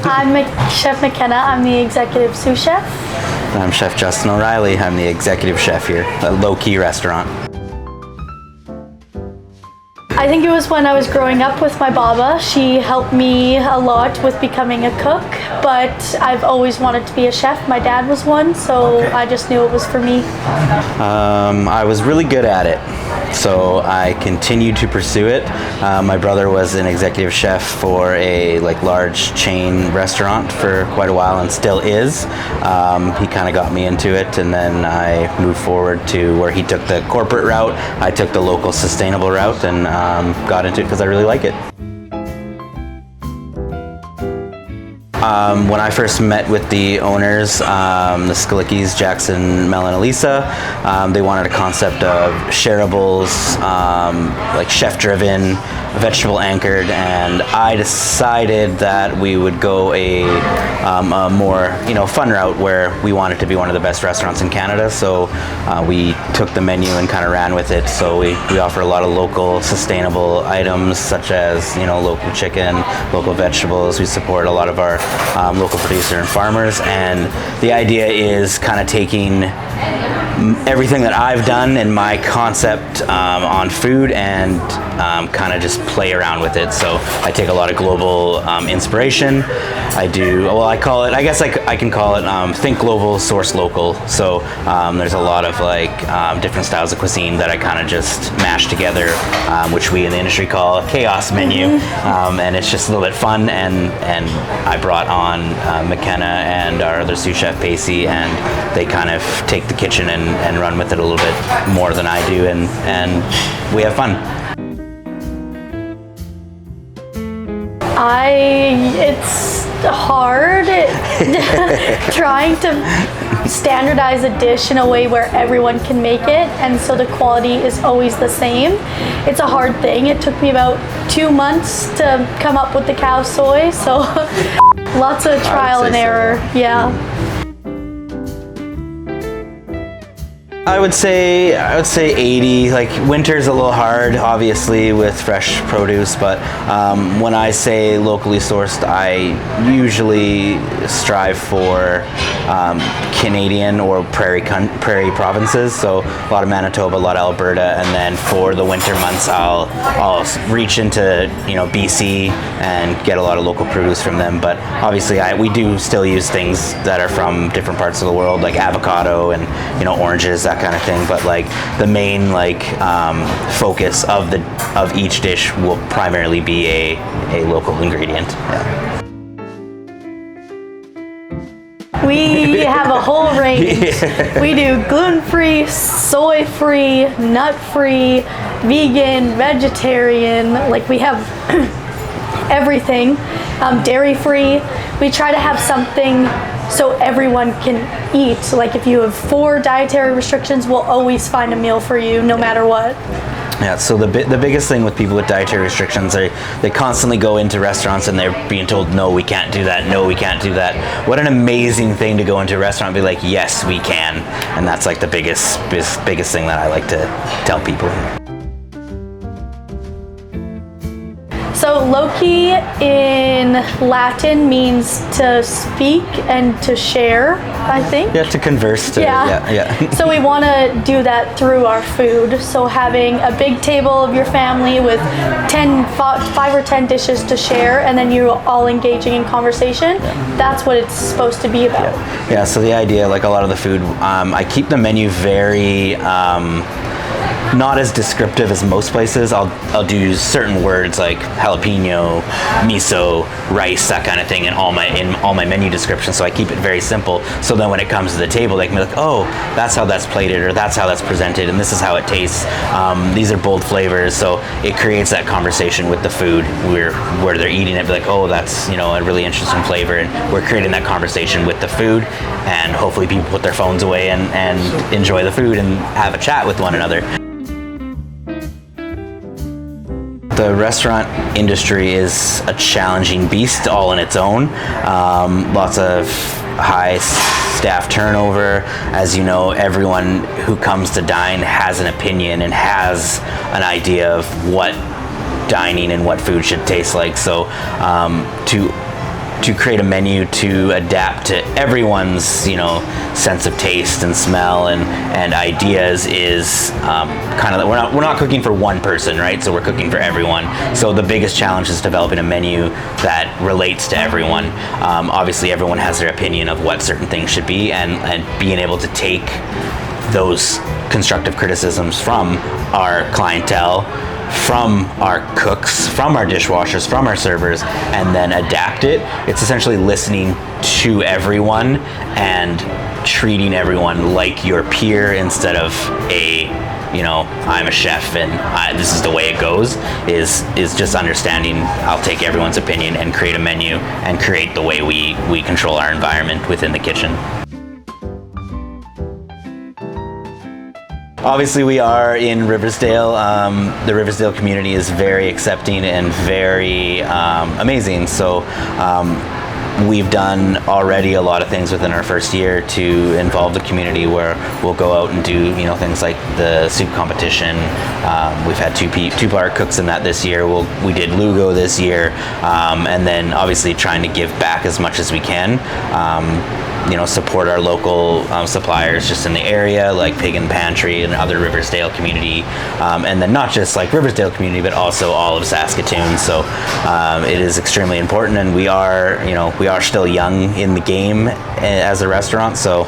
I'm Chef McKenna. I'm the executive sous chef. I'm Chef Justin O'Reilly. I'm the executive chef here at Loqui restaurant. I think it was when I was growing up with my baba. She helped me a lot with becoming a cook, but I've always wanted to be a chef. My dad was one, so I just knew it was for me. I was really good at it, so I continued to pursue it. My brother was an executive chef for a large chain restaurant for quite a while and still is. He kind of got me into it, and then I moved forward to where he took the corporate route. I took the local sustainable route and got into it because I really like it. When I first met with the owners, the Loquis, Jackson, Mel, and Elisa, they wanted a concept of shareables, like chef-driven, vegetable anchored, and I decided that we would go a more fun route where we wanted to be one of the best restaurants in Canada. So we took the menu and kind of ran with it. So we offer a lot of local sustainable items such as local chicken, local vegetables. We support a lot of our local producer and farmers, and the idea is kind of taking everything that I've done and my concept on food and kind of just play around with it. So I take a lot of global inspiration. I guess I can call it think global, source local. So there's a lot of different styles of cuisine that I kind of just mash together, which we in the industry call a chaos menu. And it's just a little bit fun, and I brought on McKenna and our other sous chef Pacey, and they kind of take the kitchen and run with it a little bit more than I do, and we have fun. It's hard trying to standardize a dish in a way where everyone can make it, and so the quality is always the same. It's a hard thing. It took me about 2 months to come up with the cow soy, so lots of trial and error. So, yeah. I would say 80. Winter's a little hard, obviously, with fresh produce, but when I say locally sourced, I usually strive for Canadian or prairie provinces. So a lot of Manitoba, a lot of Alberta, and then for the winter months, I'll reach into BC and get a lot of local produce from them. But obviously, we do still use things that are from different parts of the world, like avocado and oranges, that kind of thing. But the main focus of each dish will primarily be a local ingredient. Yeah. We have a whole range. Yeah. We do gluten-free, soy-free, nut-free, vegan, vegetarian. We have everything. Dairy-free. We try to have something so everyone can eat. If you have 4 dietary restrictions, we'll always find a meal for you, no matter what. Yeah, so the biggest thing with people with dietary restrictions, they constantly go into restaurants and they're being told, no, we can't do that, no, we can't do that. What an amazing thing to go into a restaurant and be like, yes, we can. And that's the biggest thing that I like to tell people. So Loqui in Latin means to speak and to share, I think. Yeah, to converse. Yeah. So we want to do that through our food. So having a big table of your family with 5 or 10 dishes to share, and then you're all engaging in conversation, that's what it's supposed to be about. Yeah, so the idea, a lot of the food, I keep the menu very not as descriptive as most places. I'll do certain words like jalapeno, miso, rice, that kind of thing in all my menu descriptions. So I keep it very simple. So then when it comes to the table, they can be like, oh, that's how that's plated, or that's how that's presented, and this is how it tastes. These are bold flavors. So it creates that conversation with the food where they're eating it. Be like, oh, that's a really interesting flavor, and we're creating that conversation with the food. And hopefully people put their phones away and enjoy the food and have a chat with one another. The restaurant industry is a challenging beast all on its own. Lots of high staff turnover. As you know, everyone who comes to dine has an opinion and has an idea of what dining and what food should taste like. So to to create a menu to adapt to everyone's, you know, sense of taste and smell and ideas is kind of, we're not cooking for one person, right? So we're cooking for everyone. So the biggest challenge is developing a menu that relates to everyone. Obviously everyone has their opinion of what certain things should be, and being able to take those constructive criticisms from our clientele, from our cooks, from our dishwashers, from our servers, and then adapt it. It's essentially listening to everyone and treating everyone like your peer instead of you know, I'm a chef and this is the way it goes, is just understanding I'll take everyone's opinion and create a menu and create the way we control our environment within the kitchen. Obviously we are in Riversdale. The Riversdale community is very accepting and very amazing. So we've done already a lot of things within our first year to involve the community, where we'll go out and do, you know, things like the soup competition. We've had two-part cooks in that this year. We did Lugo this year, and then obviously trying to give back as much as we can. You know, support our local suppliers just in the area, like Pig and Pantry and other Riversdale community, and then not just like Riversdale community, but also all of Saskatoon. So it is extremely important, and we are still young in the game as a restaurant. So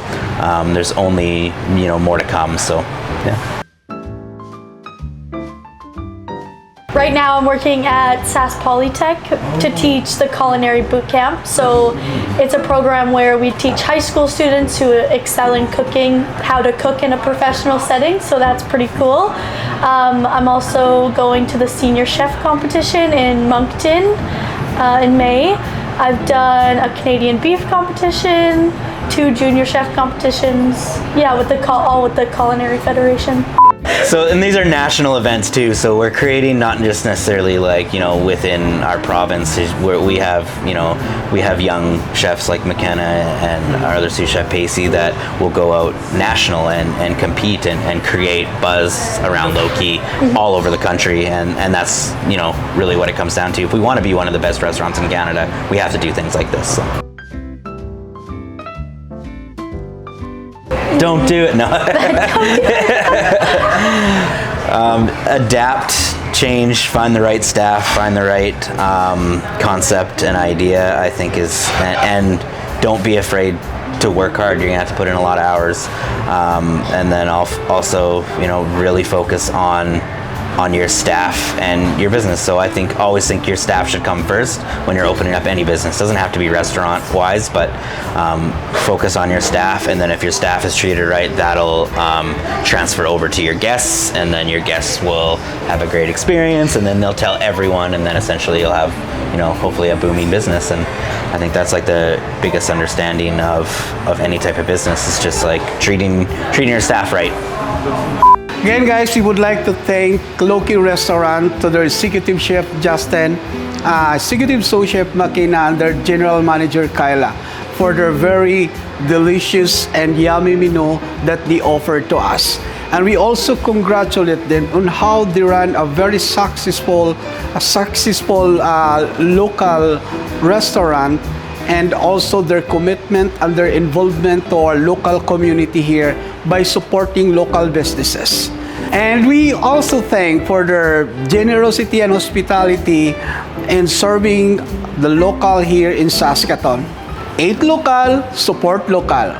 there's only, you know, more to come. So yeah. Right now I'm working at Sask Polytech to teach the culinary boot camp. So it's a program where we teach high school students who excel in cooking how to cook in a professional setting. So that's pretty cool. I'm also going to the senior chef competition in Moncton in May. I've done a Canadian beef competition, 2 junior chef competitions. Yeah, all with the Culinary Federation. So, and these are national events too, so we're creating not just necessarily like, you know, within our province, where we have young chefs like McKenna and our other sous chef Pacey that will go out national and compete and create buzz around Loqui all over the country, and that's, you know, really what it comes down to. If we want to be one of the best restaurants in Canada, we have to do things like this. So. Don't do it. No. Adapt, change, find the right staff, find the right concept and idea, I think and don't be afraid to work hard. You're gonna have to put in a lot of hours, and then also, you know, really focus on your staff and your business. So I always think your staff should come first when you're opening up any business. Doesn't have to be restaurant wise, but focus on your staff, and then if your staff is treated right, that'll transfer over to your guests, and then your guests will have a great experience, and then they'll tell everyone, and then essentially you'll have, you know, hopefully a booming business. And I think that's like the biggest understanding of any type of business, is just like treating your staff right. Again, guys, we would like to thank Loqui Restaurant, to their executive chef Justin, executive sous chef McKenna, and their general manager Kyla for their very delicious and yummy menu that they offer to us. And we also congratulate them on how they run a very successful local restaurant, and also their commitment and their involvement to our local community here by supporting local businesses. And we also thank for their generosity and hospitality in serving the local here in Saskatoon. Eat local, support local.